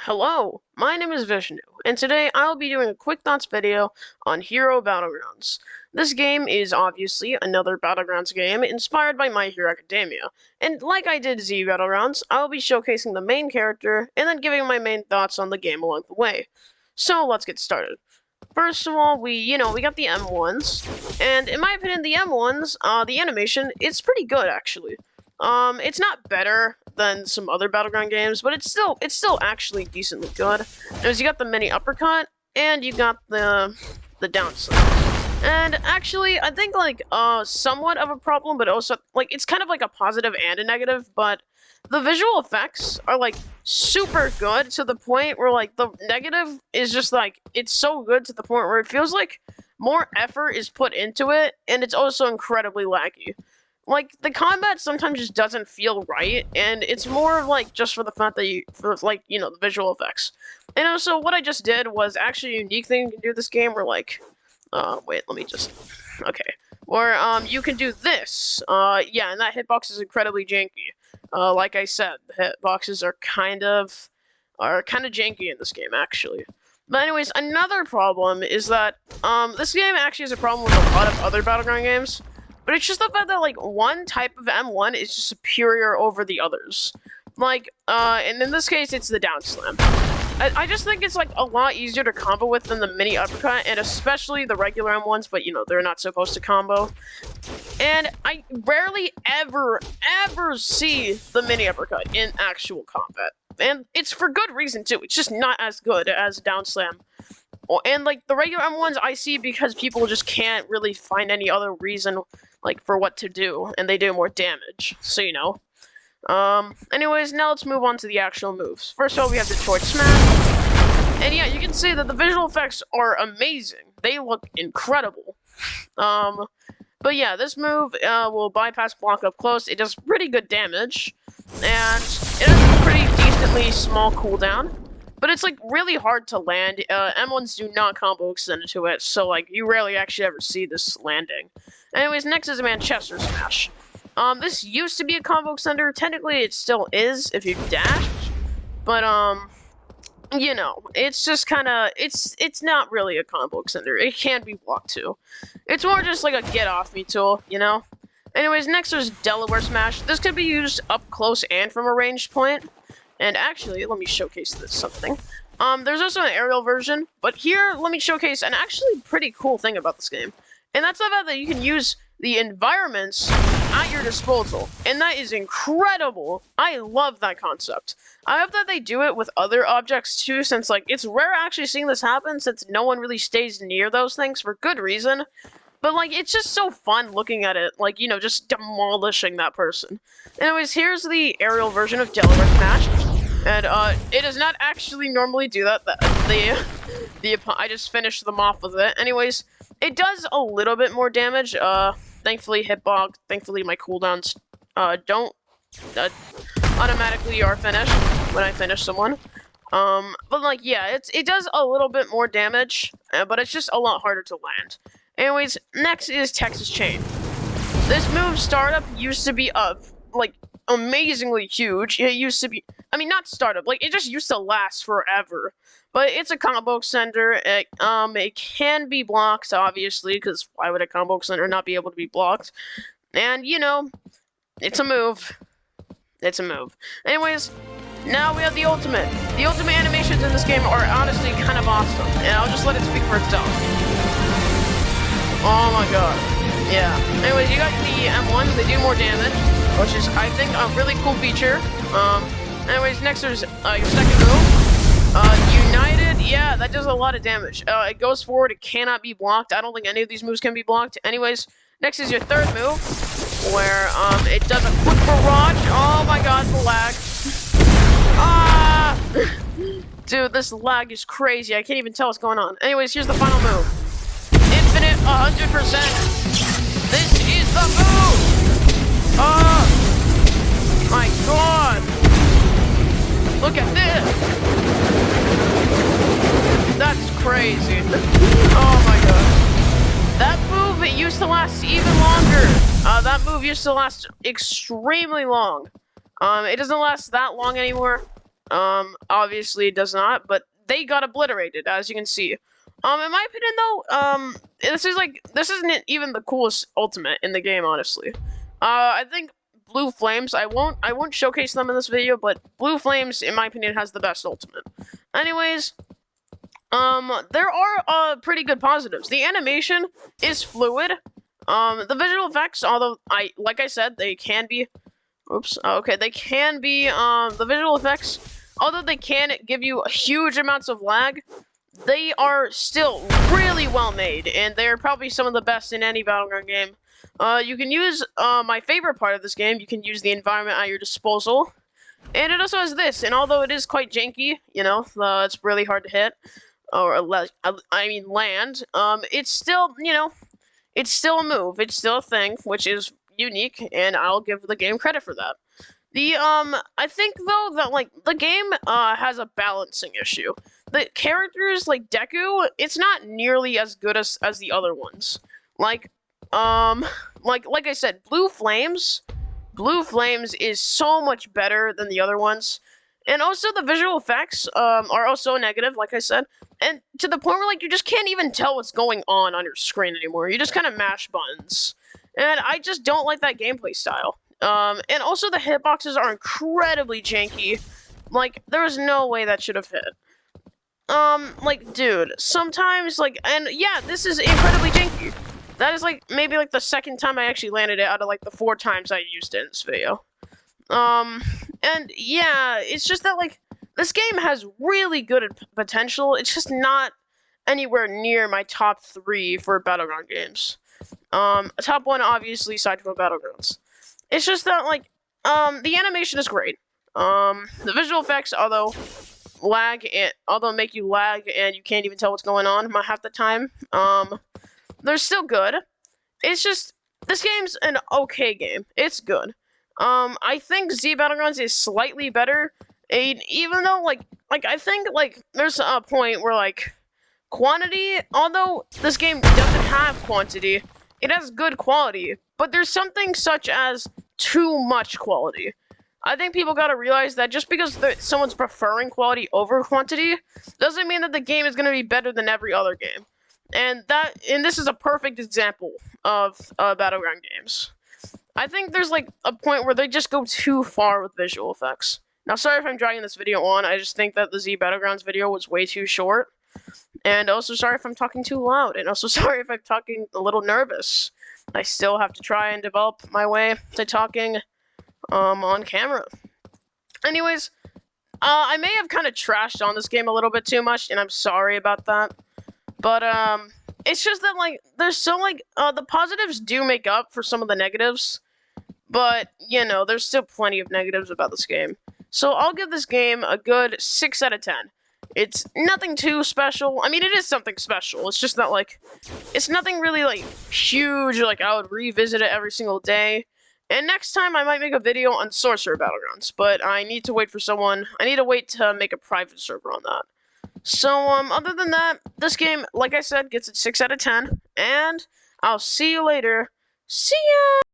Hello, my name is Vishnu, and today I'll be doing a quick thoughts video on Hero Battlegrounds. This game is obviously another Battlegrounds game inspired by My Hero Academia, and like I did Z Battlegrounds, I'll be showcasing the main character and then giving my main thoughts on the game along the way. So let's get started. First of all, we got the M1s, and in my opinion, the M1s, the animation, it's pretty good actually. It's not better than some other Battleground games, but it's still actually decently good. Because you got the mini uppercut, and you got the down slam. And actually, I think somewhat of a problem, but also it's kind of like a positive and a negative, but the visual effects are super good to the point where the negative is just it's so good to the point where it feels like more effort is put into it, and it's also incredibly laggy. The combat sometimes just doesn't feel right, and it's more of just for the fact that the visual effects. And also, what I just did was actually a unique thing you can do in this game where wait, let me just, okay. Where, you can do this. Yeah, and that hitbox is incredibly janky. Like I said, the hitboxes are kind of janky in this game, actually. But anyways, another problem is that, this game actually has a problem with a lot of other Battleground games. But it's just the fact that, one type of M1 is just superior over the others. And in this case, it's the down slam. I just think it's, a lot easier to combo with than the mini uppercut, and especially the regular M1s, but, they're not supposed to combo. And I rarely ever see the mini uppercut in actual combat. And it's for good reason, too. It's just not as good as down slam. And, the regular M1s I see because people just can't really find any other reason, for what to do, and they do more damage, so anyways, now let's move on to the actual moves. First of all, we have the Torch Smash, and yeah, you can see that the visual effects are amazing. They look incredible. But yeah, this move, will bypass block up close. It does pretty good damage, and it has a pretty decently small cooldown. But it's, really hard to land. M1s do not combo extend into it, so, you rarely actually ever see this landing. Anyways, next is a Manchester Smash. This used to be a combo extender. Technically, it still is if you dash. But, it's just it's not really a combo extender. It can be blocked, too. It's more just like a get-off-me tool, Anyways, next there's Delaware Smash. This could be used up close and from a ranged point. And actually, let me showcase this something. There's also an aerial version, but here, let me showcase an actually pretty cool thing about this game. And that's the fact that you can use the environments at your disposal. And that is incredible. I love that concept. I hope that they do it with other objects too, since, it's rare actually seeing this happen, since no one really stays near those things for good reason. But, it's just so fun looking at it, just demolishing that person. Anyways, here's the aerial version of Delaware Smash. And, it does not actually normally do that. I just finished them off with it. Anyways, it does a little bit more damage. Thankfully, thankfully my cooldowns, don't, automatically are finished when I finish someone. But, yeah, it does a little bit more damage, but it's just a lot harder to land. Anyways, next is Texas Chain. This move startup used to be amazingly huge. It used to be, I mean, not startup, it just used to last forever. But it's a combo extender. It can be blocked, obviously, because why would a combo extender not be able to be blocked? And, it's a move. It's a move. Anyways, now we have the ultimate. The ultimate animations in this game are honestly kind of awesome, and I'll just let it speak for itself. Oh my god. Yeah. Anyways, you got the M1s, they do more damage, which is, I think, a really cool feature. Anyways, next there's your second move. United, yeah, that does a lot of damage. It goes forward, it cannot be blocked. I don't think any of these moves can be blocked. Anyways, next is your third move, where, it does a quick barrage. Oh my god, the lag. Ah! Dude, this lag is crazy. I can't even tell what's going on. Anyways, here's the final move. Infinite 100%. This is the move! Oh! My god! Look at this! That's crazy. Oh my god. That move, it used to last even longer. That move used to last extremely long. It doesn't last that long anymore. Obviously it does not, but they got obliterated, as you can see. In my opinion, though, this isn't even the coolest ultimate in the game, honestly. I think Blue Flames, I won't showcase them in this video, but Blue Flames, in my opinion, has the best ultimate. Anyways, there are, pretty good positives. The animation is fluid. The visual effects, although like I said, they can be, they can be, the visual effects, although they can give you huge amounts of lag, they are still really well made, and they're probably some of the best in any Battleground game. You can use, my favorite part of this game, you can use the environment at your disposal. And it also has this, and although it is quite janky, you know, it's really hard to hit, or land, it's still, you know, it's still a move, it's still a thing, which is unique, and I'll give the game credit for that. I think, though, that, like, the game, has a balancing issue. The characters, like Deku, it's not nearly as good as the other ones. Like I said, Blue Flames is so much better than the other ones. And also the visual effects are also negative, like I said. And to the point where, like, you just can't even tell what's going on your screen anymore. You just kind of mash buttons. And I just don't like that gameplay style. And also the hitboxes are incredibly janky. Like, there was no way that should have hit. Like, dude, sometimes, like, and yeah, this is incredibly janky. That is, like, maybe, like, the second time I actually landed it out of, like, the 4 times I used it in this video. And, yeah, it's just that, like, this game has really good potential. It's just not anywhere near my top 3 for Battleground games. Top 1, obviously, aside from Battlegrounds. It's just that, like, the animation is great. The visual effects, although make you lag and you can't even tell what's going on half the time, they're still good. It's just, this game's an okay game. It's good. I think Z Battlegrounds is slightly better, even though, like, I think, like, there's a point where, like, quantity, although this game doesn't have quantity, it has good quality, but there's something such as too much quality. I think people gotta realize that just because someone's preferring quality over quantity doesn't mean that the game is gonna be better than every other game. And this is a perfect example of Battleground games. I think there's, like, a point where they just go too far with visual effects. Now, sorry if I'm dragging this video on, I just think that the Z Battlegrounds video was way too short. And also sorry if I'm talking too loud, and also sorry if I'm talking a little nervous. I still have to try and develop my way to talking, on camera. Anyways, I may have kind of trashed on this game a little bit too much, and I'm sorry about that. But, it's just that, like, there's so, like, the positives do make up for some of the negatives. But, you know, there's still plenty of negatives about this game. So I'll give this game a good 6 out of 10. It's nothing too special. I mean, it is something special. It's just not, like, it's nothing really, like, huge. Like, I would revisit it every single day. And next time, I might make a video on Sorcerer Battlegrounds. But I need to wait for someone. I need to wait to make a private server on that. So, other than that, this game, like I said, gets a 6 out of 10. And I'll see you later. See ya!